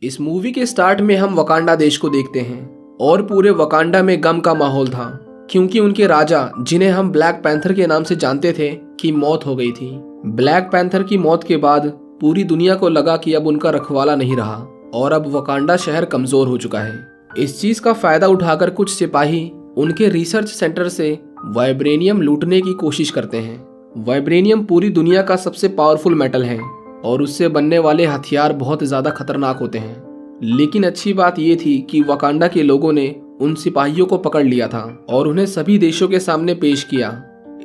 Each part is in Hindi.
इस मूवी के स्टार्ट में हम वकांडा देश को देखते हैं और पूरे वकांडा में गम का माहौल था क्योंकि उनके राजा, जिन्हें हम ब्लैक पैंथर के नाम से जानते थे, की मौत हो गई थी। ब्लैक पैंथर की मौत के बाद पूरी दुनिया को लगा कि अब उनका रखवाला नहीं रहा और अब वकांडा शहर कमजोर हो चुका है। इस चीज का फायदा उठाकर कुछ सिपाही उनके रिसर्च सेंटर से वाइब्रेनियम लूटने की कोशिश करते हैं। वाइब्रेनियम पूरी दुनिया का सबसे पावरफुल मेटल है और उससे बनने वाले हथियार बहुत ज्यादा खतरनाक होते हैं। लेकिन अच्छी बात यह थी कि वकांडा के लोगों ने उन सिपाहियों को पकड़ लिया था और उन्हें सभी देशों के सामने पेश किया।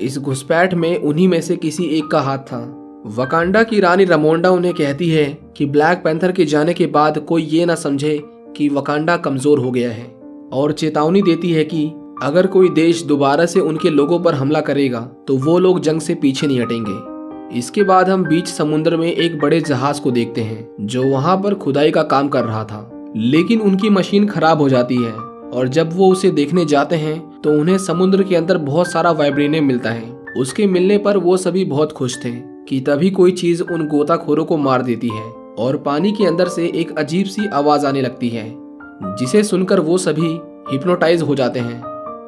इस घुसपैठ में उन्हीं में से किसी एक का हाथ था। वकांडा की रानी रमोंडा उन्हें कहती है कि ब्लैक पैंथर के जाने के बाद कोई ये ना समझे कि वकांडा कमजोर हो गया है और चेतावनी देती है कि अगर कोई देश दोबारा से उनके लोगों पर हमला करेगा तो वो लोग जंग से पीछे नहीं हटेंगे। इसके बाद हम बीच समुद्र में एक बड़े जहाज को देखते हैं जो वहां पर खुदाई का काम कर रहा था, लेकिन उनकी मशीन खराब हो जाती है और जब वो उसे देखने जाते हैं तो उन्हें समुद्र के अंदर बहुत सारा वाइब्रेनियम मिलता है। उसके मिलने पर वो सभी बहुत खुश थे कि तभी कोई चीज उन गोताखोरों को मार देती है और पानी के अंदर से एक अजीब सी आवाज आने लगती है जिसे सुनकर वो सभी हिप्नोटाइज हो जाते हैं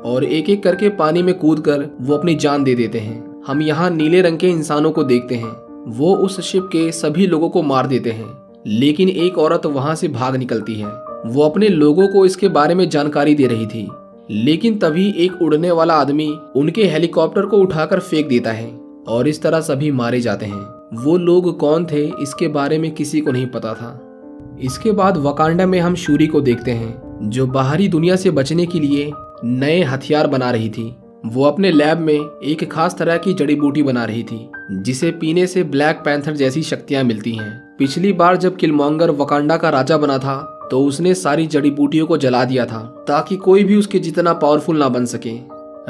और एक एक करके पानी में कूदकर वो अपनी जान दे देते हैं। हम यहाँ नीले रंग के इंसानों को देखते हैं, वो उस शिप के सभी लोगों को मार देते हैं, लेकिन एक औरत वहां से भाग निकलती है। वो अपने लोगों को इसके बारे में जानकारी दे रही थी, लेकिन तभी एक उड़ने वाला आदमी उनके हेलीकॉप्टर को उठाकर फेंक देता है और इस तरह सभी मारे जाते हैं। वो लोग कौन थे इसके बारे में किसी को नहीं पता था। इसके बाद वकांडा में हम शूरी को देखते हैं जो बाहरी दुनिया से बचने के लिए नए हथियार बना रही थी। वो अपने लैब में एक खास तरह की जड़ी बूटी बना रही थी जिसे पीने से ब्लैक पैंथर जैसी शक्तियां मिलती हैं। पिछली बार जब किलमॉन्गर वकांडा का राजा बना था तो उसने सारी जड़ी बूटियों को जला दिया था ताकि कोई भी उसके जितना पावरफुल ना बन सके।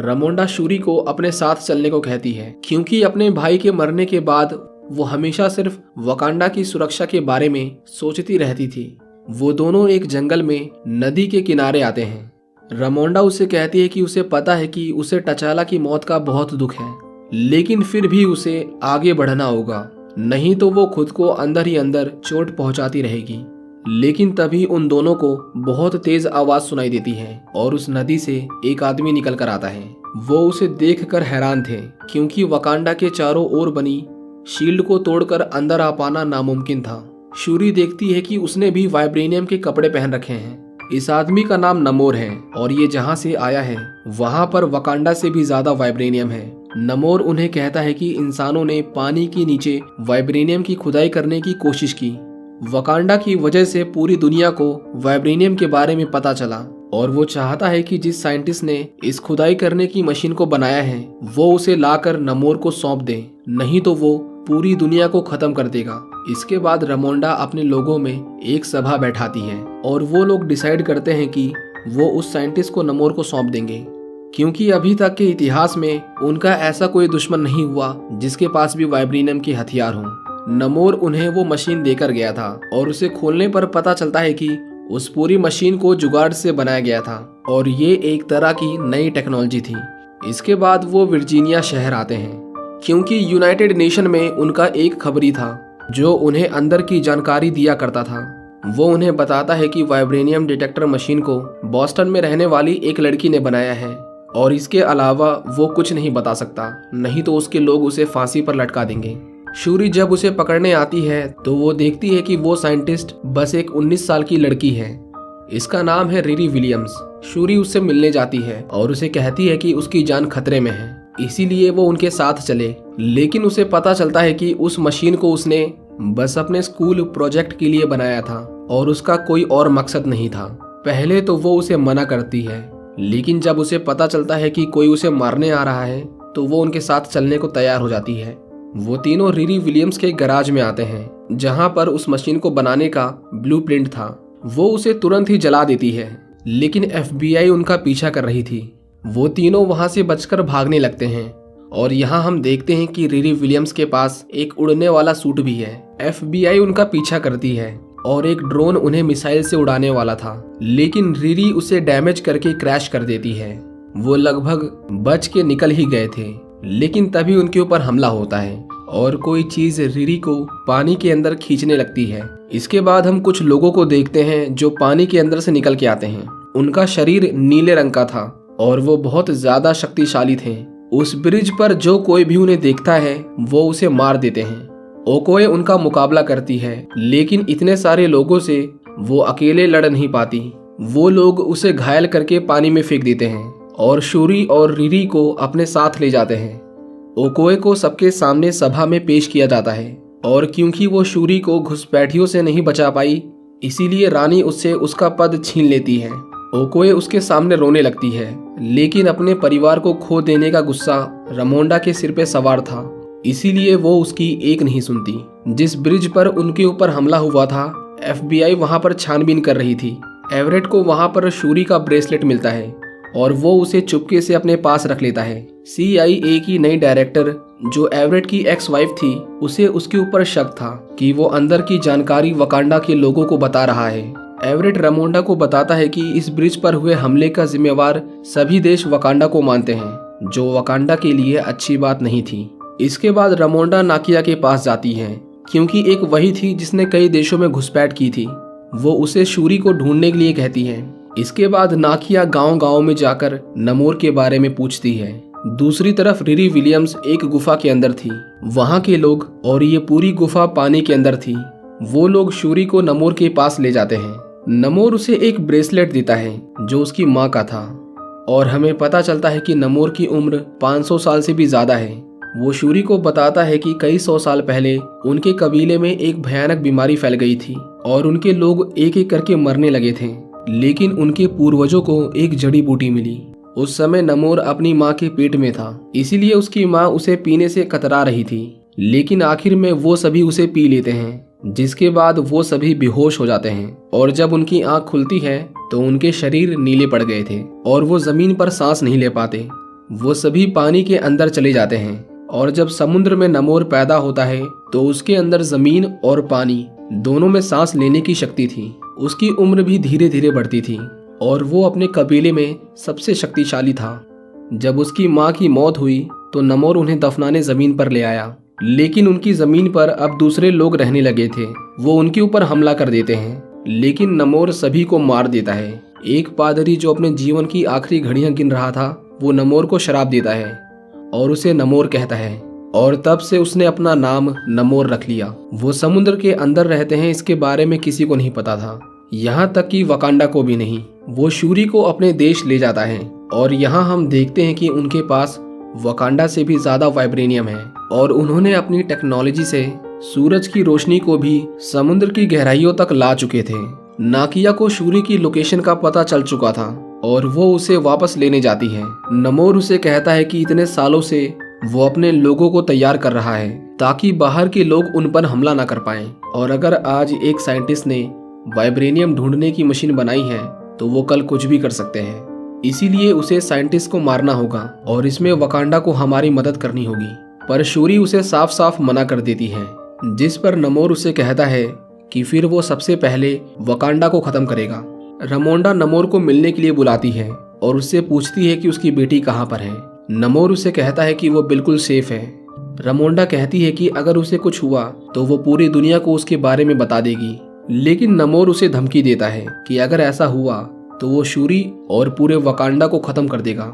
रमोंडा शूरी को अपने साथ चलने को कहती है क्योंकि अपने भाई के मरने के बाद वो हमेशा सिर्फ वकांडा की सुरक्षा के बारे में सोचती रहती थी। वो दोनों एक जंगल में नदी के किनारे आते हैं। रमोंडा उसे कहती है कि उसे पता है कि उसे टचाला की मौत का बहुत दुख है, लेकिन फिर भी उसे आगे बढ़ना होगा, नहीं तो वो खुद को अंदर ही अंदर चोट पहुंचाती रहेगी। लेकिन तभी उन दोनों को बहुत तेज आवाज सुनाई देती है और उस नदी से एक आदमी निकल कर आता है। वो उसे देखकर हैरान थे क्योंकि वकांडा के चारों ओर बनी शील्ड को तोड़कर अंदर आ पाना नामुमकिन था। शूरी देखती है कि उसने भी वाइब्रेनियम के कपड़े पहन रखे हैं। इस आदमी का नाम नमोर है और ये जहाँ से आया है वहाँ पर वकांडा से भी ज्यादा वाइब्रेनियम है। नमोर उन्हें कहता है कि इंसानों ने पानी के नीचे वाइब्रेनियम की खुदाई करने की कोशिश की। वकांडा की वजह से पूरी दुनिया को वाइब्रेनियम के बारे में पता चला और वो चाहता है कि जिस साइंटिस्ट ने इस खुदाई करने की मशीन को बनाया है वो उसे लाकर नमोर को सौंप दे, नहीं तो वो पूरी दुनिया को खत्म कर देगा। इसके बाद रमोंडा अपने लोगों में एक सभा बैठाती है और वो लोग डिसाइड करते हैं कि वो उस साइंटिस्ट को नमोर को सौंप देंगे क्योंकि अभी तक के इतिहास में उनका ऐसा कोई दुश्मन नहीं हुआ जिसके पास भी वाइब्रेनियम के हथियार हों। नमोर उन्हें वो मशीन देकर गया था और उसे खोलने पर पता चलता है कि उस पूरी मशीन को जुगाड़ से बनाया गया था और ये एक तरह की नई टेक्नोलॉजी थी। इसके बाद वो वर्जीनिया शहर आते हैं क्योंकि यूनाइटेड नेशन में उनका एक खबरी था जो उन्हें अंदर की जानकारी दिया करता था। वो उन्हें बताता है कि वाइब्रेनियम डिटेक्टर मशीन को बॉस्टन में रहने वाली एक लड़की ने बनाया है और इसके अलावा वो कुछ नहीं बता सकता, नहीं तो उसके लोग उसे फांसी पर लटका देंगे। शूरी जब उसे पकड़ने आती है तो वो देखती है कि वो साइंटिस्ट बस एक 19 साल की लड़की है। इसका नाम है रिरी विलियम्स। शूरी उससे मिलने जाती है और उसे कहती है कि उसकी जान खतरे में है, इसीलिए वो उनके साथ चले। लेकिन उसे पता चलता है कि उस मशीन को उसने बस अपने स्कूल प्रोजेक्ट के लिए बनाया था और उसका कोई और मकसद नहीं था। पहले तो वो उसे मना करती है, लेकिन जब उसे पता चलता है कि कोई उसे मारने आ रहा है तो वो उनके साथ चलने को तैयार हो जाती है। वो तीनों रिरी विलियम्स के गैराज में आते हैं जहां पर उस मशीन को बनाने का ब्लूप्रिंट था। वो उसे तुरंत ही जला देती है, लेकिन FBI उनका पीछा कर रही थी। वो तीनों वहां से बचकर भागने लगते हैं और यहाँ हम देखते हैं कि रिरी विलियम्स के पास एक उड़ने वाला सूट भी है। FBI उनका पीछा करती है और एक ड्रोन उन्हें मिसाइल से उड़ाने वाला था, लेकिन रिरी उसे डैमेज करके क्रैश कर देती है। वो लगभग बच के निकल ही गए थे, लेकिन तभी उनके ऊपर हमला होता है और कोई चीज रिरी को पानी के अंदर खींचने लगती है। इसके बाद हम कुछ लोगों को देखते हैं जो पानी के अंदर से निकल के आते हैं। उनका शरीर नीले रंग का था और वो बहुत ज्यादा शक्तिशाली थे। उस ब्रिज पर जो कोई भी उन्हें देखता है वो उसे मार देते हैं। ओकोए उनका मुकाबला करती है, लेकिन इतने सारे लोगों से वो अकेले लड़ नहीं पाती। वो लोग उसे घायल करके पानी में फेंक देते हैं और शूरी और रिरी को अपने साथ ले जाते हैं। ओकोए को सबके सामने सभा में पेश किया जाता है और क्योंकि वो शूरी को घुसपैठियों से नहीं बचा पाई, इसीलिए रानी उससे उसका पद छीन लेती है। ओकोए उसके सामने रोने लगती है, लेकिन अपने परिवार को खो देने का गुस्सा रमोंडा के सिर पे सवार था, इसीलिए वो उसकी एक नहीं सुनती। जिस ब्रिज पर उनके ऊपर हमला हुआ था, FBI वहां पर छानबीन कर रही थी। एवरेट को वहां पर शूरी का ब्रेसलेट मिलता है और वो उसे चुपके से अपने पास रख लेता है। CIA की नई डायरेक्टर जो एवरेट की एक्स वाइफ थी, उसे उसके ऊपर शक था कि वो अंदर की जानकारी वकांडा के लोगों को बता रहा है। एवरेट रमोंडा को बताता है कि इस ब्रिज पर हुए हमले का जिम्मेवार सभी देश वकांडा को मानते हैं, जो वकांडा के लिए अच्छी बात नहीं थी। इसके बाद रमोंडा नाकिया के पास जाती है, क्योंकि एक वही थी जिसने कई देशों में घुसपैठ की थी। वो उसे शूरी को ढूंढने के लिए कहती है। इसके बाद नाकिया गांव-गांव में जाकर नमोर के बारे में पूछती है। दूसरी तरफ रिरी विलियम्स एक गुफा के अंदर थी। वहां के लोग और ये पूरी गुफा पानी के अंदर थी। वो लोग शूरी को नमोर के पास ले जाते हैं। नमोर उसे एक ब्रेसलेट देता है जो उसकी माँ का था और हमें पता चलता है कि नमोर की उम्र 500 साल से भी ज्यादा है। वो शूरी को बताता है कि कई 100 साल पहले उनके कबीले में एक भयानक बीमारी फैल गई थी और उनके लोग एक एक करके मरने लगे थे, लेकिन उनके पूर्वजों को एक जड़ी बूटी मिली। उस समय नमोर अपनी माँ के पेट में था, इसीलिए उसकी माँ उसे पीने से कतरा रही थी, लेकिन आखिर में वो सभी उसे पी लेते हैं, जिसके बाद वो सभी बेहोश हो जाते हैं और जब उनकी आंख खुलती है तो उनके शरीर नीले पड़ गए थे और वो जमीन पर सांस नहीं ले पाते। वो सभी पानी के अंदर चले जाते हैं और जब समुद्र में नमोर पैदा होता है तो उसके अंदर जमीन और पानी दोनों में सांस लेने की शक्ति थी। उसकी उम्र भी धीरे धीरे बढ़ती थी और वो अपने कबीले में सबसे शक्तिशाली था। जब उसकी माँ की मौत हुई तो नमोर उन्हें दफनाने जमीन पर ले आया, लेकिन उनकी जमीन पर अब दूसरे लोग रहने लगे थे। वो उनके ऊपर हमला कर देते हैं, लेकिन नमोर सभी को मार देता है। एक पादरी जो अपने जीवन की आखिरी घड़ियां गिन रहा था, वो नमोर को शराब देता है और उसे नमोर कहता है और तब से उसने अपना नाम नमोर रख लिया। वो समुद्र के अंदर रहते हैं, इसके बारे में किसी को नहीं पता था, यहाँ तक कि वकांडा को भी नहीं। वो शूरी को अपने देश ले जाता है और यहाँ हम देखते हैं कि उनके पास वकांडा से भी ज्यादा वाइब्रेनियम है और उन्होंने अपनी टेक्नोलॉजी से सूरज की रोशनी को भी समुद्र की गहराइयों तक ला चुके थे। नाकिया को शूरी की लोकेशन का पता चल चुका था और वो उसे वापस लेने जाती है। नमोर उसे कहता है कि इतने सालों से वो अपने लोगों को तैयार कर रहा है ताकि बाहर के लोग उन पर हमला न कर पाएं, और अगर आज एक साइंटिस्ट ने वाइब्रेनियम ढूंढने की मशीन बनाई है तो वो कल कुछ भी कर सकते हैं। इसीलिए उसे साइंटिस्ट को मारना होगा और इसमें वकांडा को हमारी मदद करनी होगी। पर शूरी उसे साफ साफ मना कर देती है, जिस पर नमोर उसे कहता है कि फिर वो सबसे पहले वकांडा को खत्म करेगा। रमोंडा नमोर को मिलने के लिए बुलाती है और उससे पूछती है कि उसकी बेटी कहाँ पर है। नमोर उसे कहता है कि वो बिल्कुल सेफ है। रमोंडा कहती है कि अगर उसे कुछ हुआ तो वो पूरी दुनिया को उसके बारे में बता देगी, लेकिन नमोर उसे धमकी देता है कि अगर ऐसा हुआ तो वो शूरी और पूरे वकांडा को खत्म कर देगा।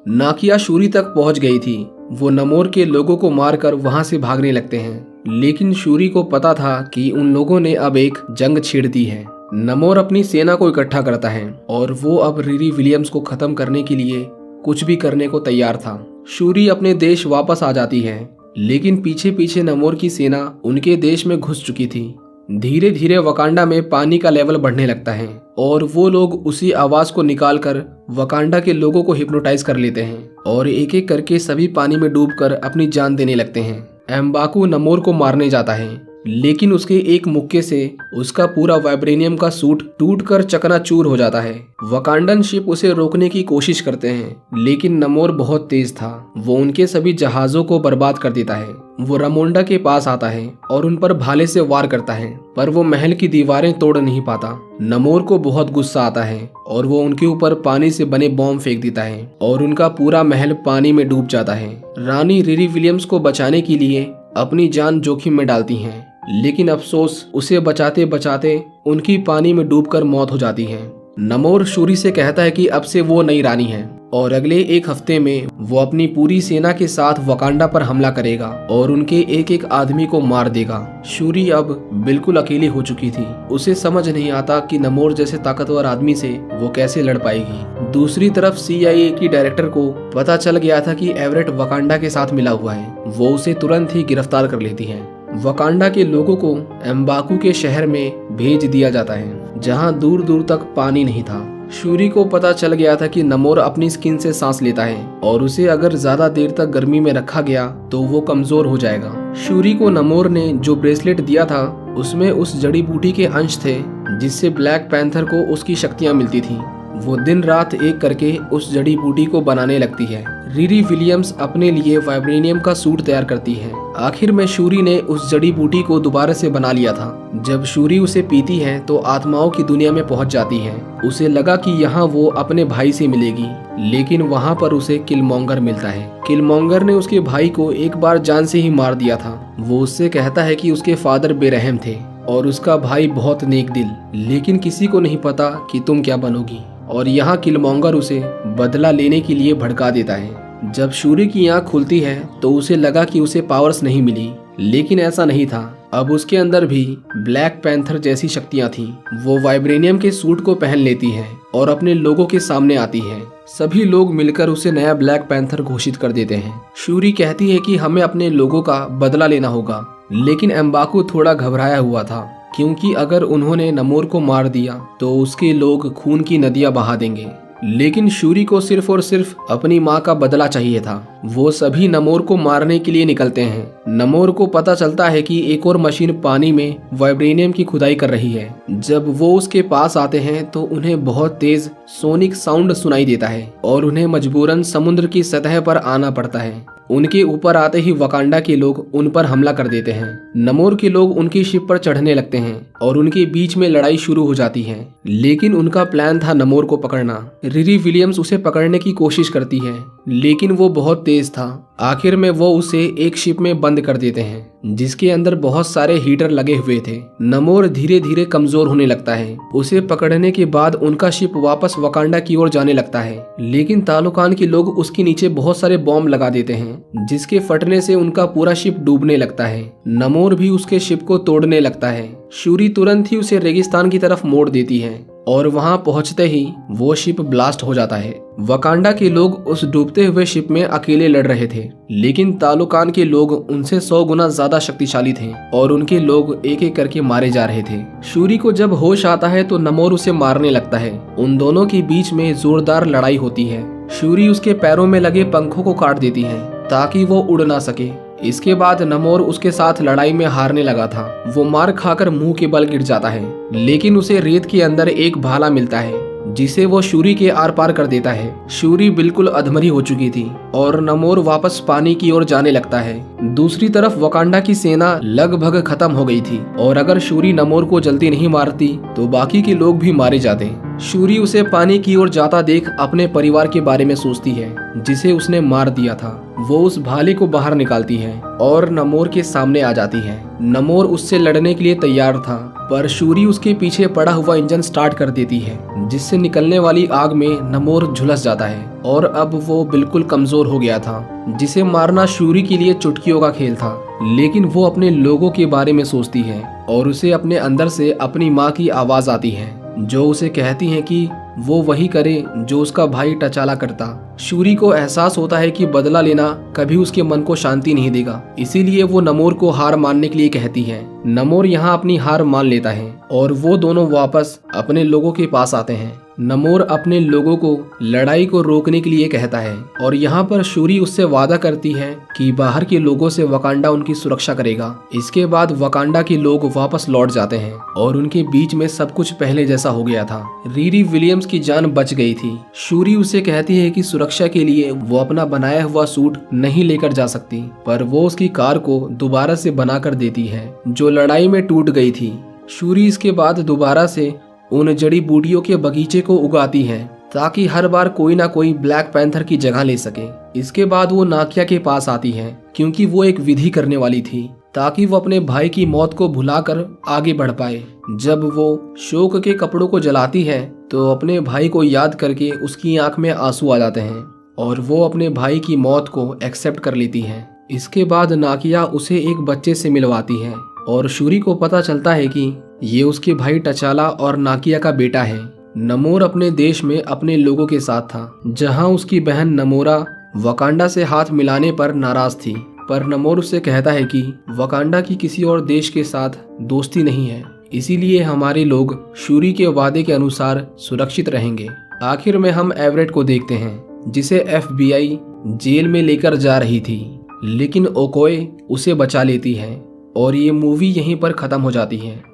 नाकिया शूरी तक पहुंच गई थी। वो नमोर के लोगों को मारकर वहां से भागने लगते हैं, लेकिन शूरी को पता था कि उन लोगों ने अब एक जंग छेड़ दी है। नमोर अपनी सेना को इकट्ठा करता है और वो अब रिरी विलियम्स को खत्म करने के लिए कुछ भी करने को तैयार था। शूरी अपने देश वापस आ जाती है, लेकिन पीछे पीछे नमोर की सेना उनके देश में घुस चुकी थी। धीरे धीरे वकांडा में पानी का लेवल बढ़ने लगता है और वो लोग उसी आवाज को निकालकर वकांडा के लोगों को हिप्नोटाइज कर लेते हैं और एक एक करके सभी पानी में डूबकर अपनी जान देने लगते हैं। एम्बाकू नमोर को मारने जाता है, लेकिन उसके एक मुक्के से उसका पूरा वाइब्रेनियम का सूट टूटकर चकनाचूर हो जाता है। वकांडन शिप उसे रोकने की कोशिश करते हैं, लेकिन नमोर बहुत तेज था। वो उनके सभी जहाजों को बर्बाद कर देता है। वो रमोंडा के पास आता है और उन पर भाले से वार करता है, पर वो महल की दीवारें तोड़ नहीं पाता। नमोर को बहुत गुस्सा आता है और वो उनके ऊपर पानी से बने बॉम्ब फेंक देता है और उनका पूरा महल पानी में डूब जाता है। रानी रिरी विलियम्स को बचाने के लिए अपनी जान जोखिम में डालती हैं, लेकिन अफसोस उसे बचाते बचाते उनकी पानी में डूबकर मौत हो जाती है। नमोर शूरी से कहता है कि अब से वो नई रानी है और अगले एक हफ्ते में वो अपनी पूरी सेना के साथ वकांडा पर हमला करेगा और उनके एक एक आदमी को मार देगा। शूरी अब बिल्कुल अकेली हो चुकी थी। उसे समझ नहीं आता कि नमोर जैसे ताकतवर आदमी से वो कैसे लड़ पाएगी। दूसरी तरफ CIA की डायरेक्टर को पता चल गया था कि एवरेट वकांडा के साथ मिला हुआ है। वो उसे तुरंत ही गिरफ्तार कर लेती है। वकांडा के लोगों को एम्बाकू के शहर में भेज दिया जाता है, जहां दूर दूर तक पानी नहीं था। शूरी को पता चल गया था कि नमोर अपनी स्किन से सांस लेता है और उसे अगर ज्यादा देर तक गर्मी में रखा गया तो वो कमजोर हो जाएगा। शूरी को नमोर ने जो ब्रेसलेट दिया था उसमें उस जड़ी बूटी के अंश थे जिससे ब्लैक पैंथर को उसकी शक्तियां मिलती थी। वो दिन रात एक करके उस जड़ी बूटी को बनाने लगती है। रिरी विलियम्स अपने लिए वाइब्रेनियम का सूट तैयार करती है। आखिर में शूरी ने उस जड़ी बूटी को दोबारा से बना लिया था। जब शूरी उसे पीती है तो आत्माओं की दुनिया में पहुंच जाती है। उसे लगा कि यहाँ वो अपने भाई से मिलेगी, लेकिन वहाँ पर उसे किलमॉन्गर मिलता है। किलमॉन्गर ने उसके भाई को एक बार जान से ही मार दिया था। वो उससे कहता है कि उसके फादर बेरहम थे और उसका भाई बहुत नेक दिल, लेकिन किसी को नहीं पता कि तुम क्या बनोगी। और यहाँ किलमॉन्गर उसे बदला लेने के लिए भड़का देता है। जब शूरी की आंख खुलती है तो उसे लगा कि उसे पावर्स नहीं मिली, लेकिन ऐसा नहीं था। अब उसके अंदर भी ब्लैक पैंथर जैसी शक्तियां थीं। वो वाइब्रेनियम के सूट को पहन लेती है और अपने लोगों के सामने आती है। सभी लोग मिलकर उसे नया ब्लैक पैंथर घोषित कर देते हैं। शूरी कहती है कि हमें अपने लोगों का बदला लेना होगा, लेकिन एम्बाकू थोड़ा घबराया हुआ था, क्योंकि अगर उन्होंने नमोर को मार दिया तो उसके लोग खून की नदियां बहा देंगे। लेकिन शूरी को सिर्फ और सिर्फ अपनी माँ का बदला चाहिए था। वो सभी नमोर को मारने के लिए निकलते हैं। नमोर को पता चलता है कि एक और मशीन पानी में वाइब्रेनियम की खुदाई कर रही है। जब वो उसके पास आते हैं तो उन्हें बहुत तेज सोनिक साउंड सुनाई देता है और उन्हें मजबूरन समुद्र की सतह पर आना पड़ता है। उनके ऊपर आते ही वकांडा के लोग उन पर हमला कर देते हैं। नमोर के लोग उनकी शिप पर चढ़ने लगते हैं और उनके बीच में लड़ाई शुरू हो जाती है, लेकिन उनका प्लान था नमोर को पकड़ना। रिरी विलियम्स उसे पकड़ने की कोशिश करती है, लेकिन वो बहुत तेज था। आखिर में वो उसे एक शिप में बंद कर देते हैं जिसके अंदर बहुत सारे हीटर लगे हुए थे। नमोर धीरे धीरे कमजोर होने लगता है। उसे पकड़ने के बाद उनका शिप वापस वकांडा की ओर जाने लगता है, लेकिन तालोकान के लोग उसके नीचे बहुत सारे बॉम्ब लगा देते हैं जिसके फटने से उनका पूरा शिप डूबने लगता है। नमोर भी उसके शिप को तोड़ने लगता है। शूरी तुरंत ही उसे रेगिस्तान की तरफ मोड़ देती है और वहां पहुंचते ही वो शिप ब्लास्ट हो जाता है। वकांडा के लोग उस डूबते हुए शिप में अकेले लड़ रहे थे, लेकिन तालोकान के लोग उनसे 100 गुना ज्यादा शक्तिशाली थे और उनके लोग एक एक करके मारे जा रहे थे। शूरी को जब होश आता है तो नमोर उसे मारने लगता है। उन दोनों के बीच में जोरदार लड़ाई होती है। शूरी उसके पैरों में लगे पंखों को काट देती है ताकि वो उड़ ना सके। इसके बाद नमोर उसके साथ लड़ाई में हारने लगा था। वो मार खाकर मुंह के बल गिर जाता है, लेकिन उसे रेत के अंदर एक भाला मिलता है जिसे वो शूरी के आर पार कर देता है। शूरी बिल्कुल अधमरी हो चुकी थी और नमोर वापस पानी की ओर जाने लगता है। दूसरी तरफ वकांडा की सेना लगभग खत्म हो गई थी और अगर शूरी नमोर को जल्दी नहीं मारती तो बाकी के लोग भी मारे जाते। शूरी उसे पानी की ओर जाता देख अपने परिवार के बारे में सोचती है जिसे उसने मार दिया था। वो उस भाले को बाहर निकालती है और नमोर के सामने आ जाती है। नमोर उससे लड़ने के लिए तैयार था, पर शूरी उसके पीछे पड़ा हुआ इंजन स्टार्ट कर देती है जिससे निकलने वाली आग में नमोर झुलस जाता है और अब वो बिल्कुल कमजोर हो गया था। जिसे मारना शूरी के लिए चुटकियों का खेल था, लेकिन वो अपने लोगों के बारे में सोचती है और उसे अपने अंदर से अपनी माँ की आवाज आती है जो उसे कहती है कि वो वही करे जो उसका भाई टचाला करता। शूरी को एहसास होता है कि बदला लेना कभी उसके मन को शांति नहीं देगा, इसीलिए वो नमोर को हार मानने के लिए कहती है। नमोर यहाँ अपनी हार मान लेता है और वो दोनों वापस अपने लोगों के पास आते हैं। नमोर अपने लोगों को लड़ाई को रोकने के लिए कहता है और यहाँ पर शूरी उससे वादा करती है कि बाहर के लोगों से वकांडा उनकी सुरक्षा करेगा। इसके बाद वकांडा के लोग वापस लौट जाते हैं और उनके बीच में सब कुछ पहले जैसा हो गया था। रीरी विलियम्स की जान बच गई थी। शूरी उसे कहती है कि सुरक्षा के लिए वो अपना बनाया हुआ सूट नहीं लेकर जा सकती, पर वो उसकी कार को दोबारा से बनाकर देती है जो लड़ाई में टूट गई थी। शूरी इसके बाद दोबारा से उन जड़ी बूटियों के बगीचे को उगाती है ताकि हर बार कोई ना कोई ब्लैक पैंथर की जगह ले सके। इसके बाद वो नाकिया के पास आती है क्योंकि वो एक विधि करने वाली थी ताकि वो अपने भाई की मौत को भुलाकर आगे बढ़ पाए। जब वो शोक के कपड़ों को जलाती है तो अपने भाई को याद करके उसकी आंख में आंसू आ जाते हैं और वो अपने भाई की मौत को एक्सेप्ट कर लेती है। इसके बाद नाकिया उसे एक बच्चे से मिलवाती है और शूरी को पता चलता है कि ये उसके भाई टचाला और नाकिया का बेटा है। नमोर अपने देश में अपने लोगों के साथ था, जहां उसकी बहन नमोरा वकांडा से हाथ मिलाने पर नाराज थी, पर नमोर उससे कहता है कि वकांडा की किसी और देश के साथ दोस्ती नहीं है, इसीलिए हमारे लोग शूरी के वादे के अनुसार सुरक्षित रहेंगे। आखिर में हम एवरेट को देखते हैं जिसे FBI जेल में लेकर जा रही थी, लेकिन ओकोए उसे बचा लेती है और ये मूवी यहीं पर खत्म हो जाती है।